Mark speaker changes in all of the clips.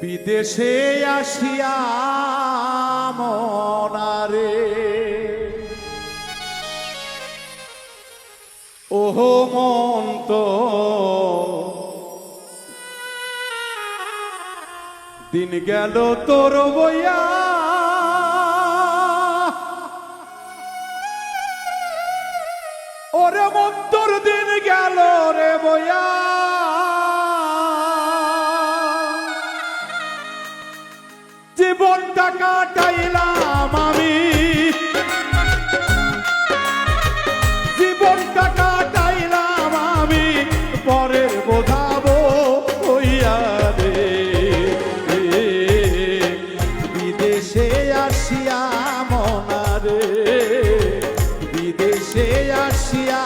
Speaker 1: বিদেশে আসিয়া মনারে ওহো মন তো দিন গেল তোর বইয়া ওরে মন তোর দিন গেল রে বইয়া জীবনটা কাটাইলাম আমি জীবনটা কাটাইলাম আমি পরের বোঝাবো হইয়া রে বিদেশে আসিয়া মনারে বিদেশে আসিয়া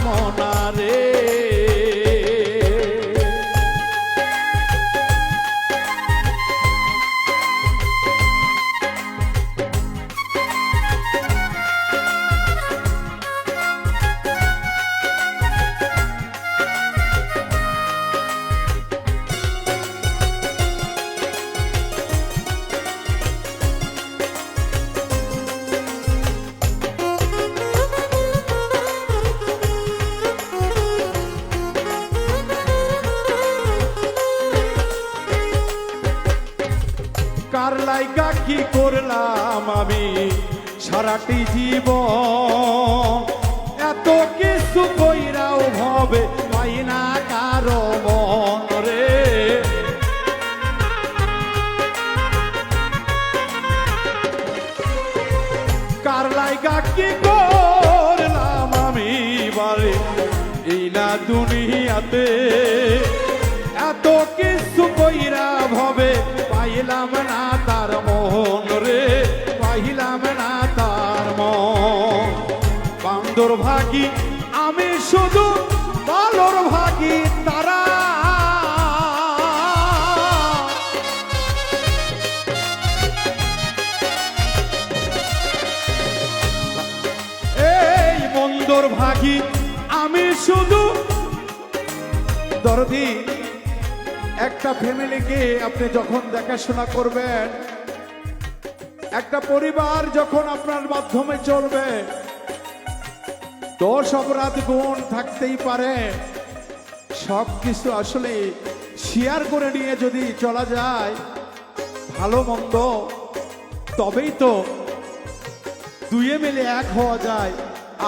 Speaker 1: মনারে কার লাইগা কি করলাম আমি সারাটি জীবন এত কিছু কইরাও ভবে পাই না কারো মন রে কার লাইগা কি করলাম আমি বারে এই না দুনিয়াতে এত কিছু কইরা ভবে পাইলাম না তার মন রে পাইলাম না তার মন বান্দর ভাগী আমি শুধু ভালোর ভাগী তারা এই মন্দর ভাগী আমি শুধু দরদি একটা ফ্যামিলিকে আপনি যখন দেখাশোনা করবেন একটা পরিবার যখন আপনার মাধ্যমে চলবে দোষ অপরাধ গুণ থাকতেই পারে সবকিছু আসলে শেয়ার করে নিয়ে যদি চলা যায় ভালো মন্দ তবেই তো দুয়ে মিলে এক হওয়া যায়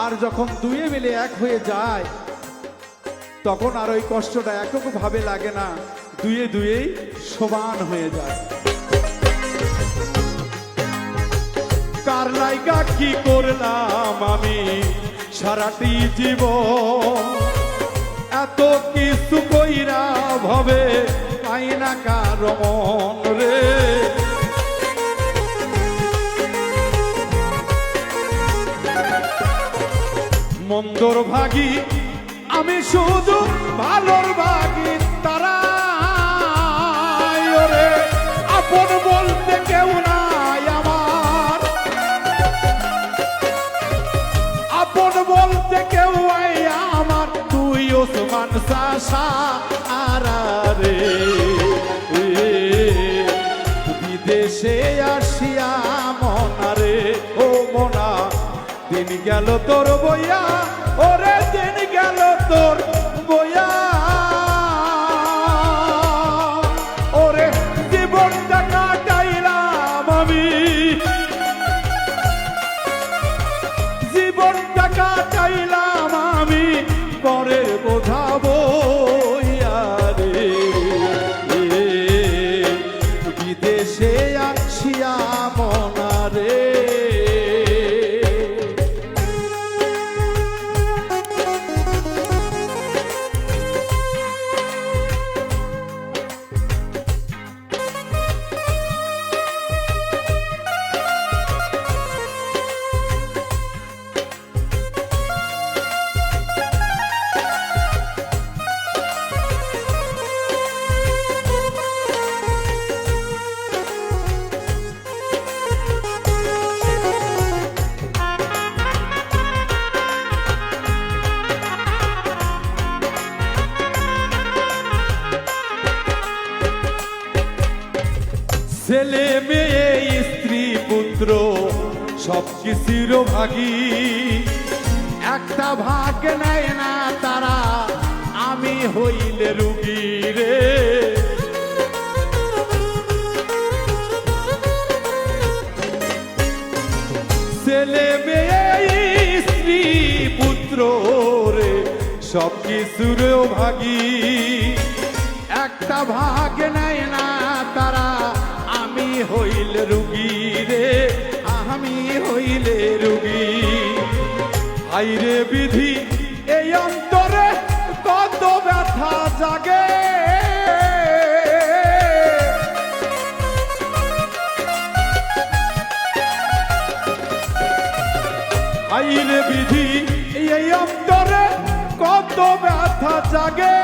Speaker 1: আর যখন দুয়ে মিলে এক হয়ে যায় তখন আর ওই কষ্টটা একটু ভাবে লাগে না দুয়ে দুয়েই সমান হয়ে যায় কার লাইগা কি করলাম আমি সারাটি জীবন এত কিছু কইরা ভবে পাই না কারো মন রে মন্দর ভাগী আমি শুধু ভালোর ভাগী তারা রে আপন বলতে কেউ নাই আমার আপন বলতে কেউ নাই আমার তুই ওসমান সাশা আরে বিদেশে আসিয়া মনারে ও মনা দিন গেল তোর বইয়া ওরে দিন গেল তোর বইয়া ওরে জীবনটা কাটাইলাম আমি জীবনটা কাটাইলাম আমি পরে বোঝাবো রে বিদেশে আসিয়া মনারে ছেলে মেয়ে স্ত্রী পুত্র সব কিছুর ভাগী, একটা ভাগ নেয় না তারা, আমি হইলে রুগী রে। ছেলে মেয়ে স্ত্রী পুত্র রে সব কিছুর ভাগী, একটা ভাগ নেয় না তারা, আমি হইলে রুগী রে, আমি হইলে রুগী। আইরে বিধি এই অন্তরে কত ব্যথা জাগে, আইরে বিধি এই অন্তরে কত ব্যথা জাগে।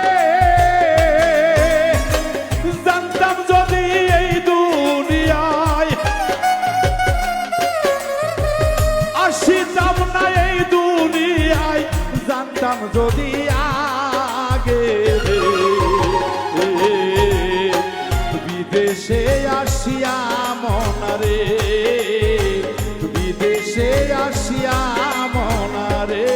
Speaker 1: জানতাম যদি এই দুনিয়ায় আসিতাম না এই দুনিয়ায়, জানতাম যদি আগে বিদেশে আসিয়া মনারে, বিদেশে আসিয়া মনারে।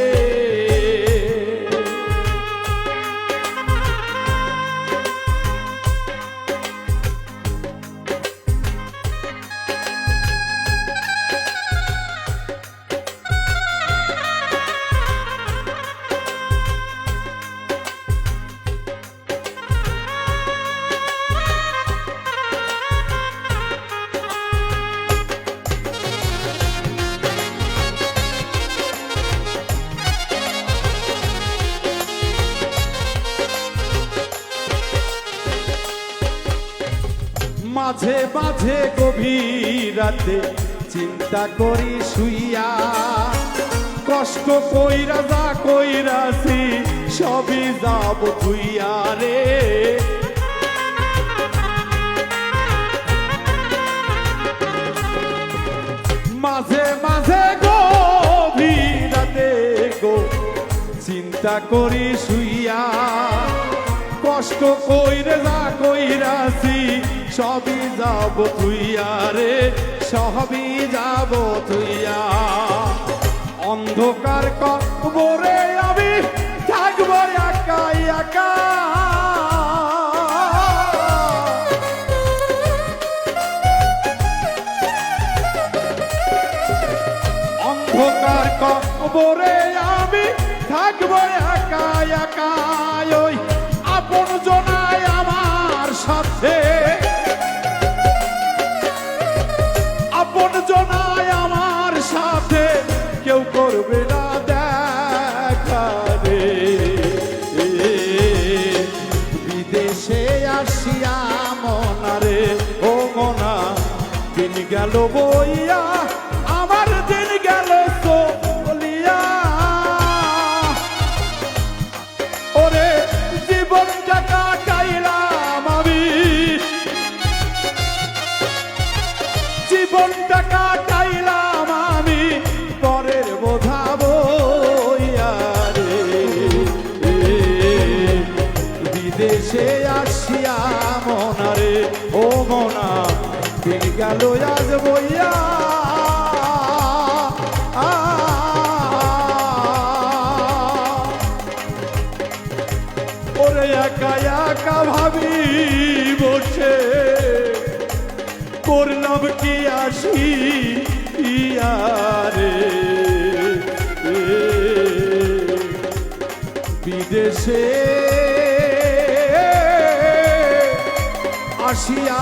Speaker 1: মাঝে মাঝে গভীর রাতে চিন্তা করি শুইয়া, কষ্ট কইরা যা কইরাছি সবই যাব তুইয়া রে। মাঝে মাঝে গভীর রাতে গো চিন্তা করি শুইয়া, কষ্ট কইরে যা কইরাছি সবই যাব তুইয়া রে, সবই যাব তুইয়া। অন্ধকার কবরে আমি থাকবো একা একা, অন্ধকার কবরে আমি থাকবো একা একা। ওই আপন জনায় আমার সাথে, আপন জনায় আমার সাথে কেউ করবে না দেখা রে। বিদেশে আসিয়া মনারে ও মনা, দিন গেল বইয়া আমার, দিন গেল চলিয়া। ওরে জীবনটা কাটাইলাম আমি, জীবনটা কাটাইলাম আমি পরের বোঝা বইয়া রে। বিদেশে আসিয়া মনারে ও মনা, দিন গেল আজ বইয়া। ওরে একা একা ভাবি বসে করলাম কি আসি ইয়ারে। বিদেশে আসিয়া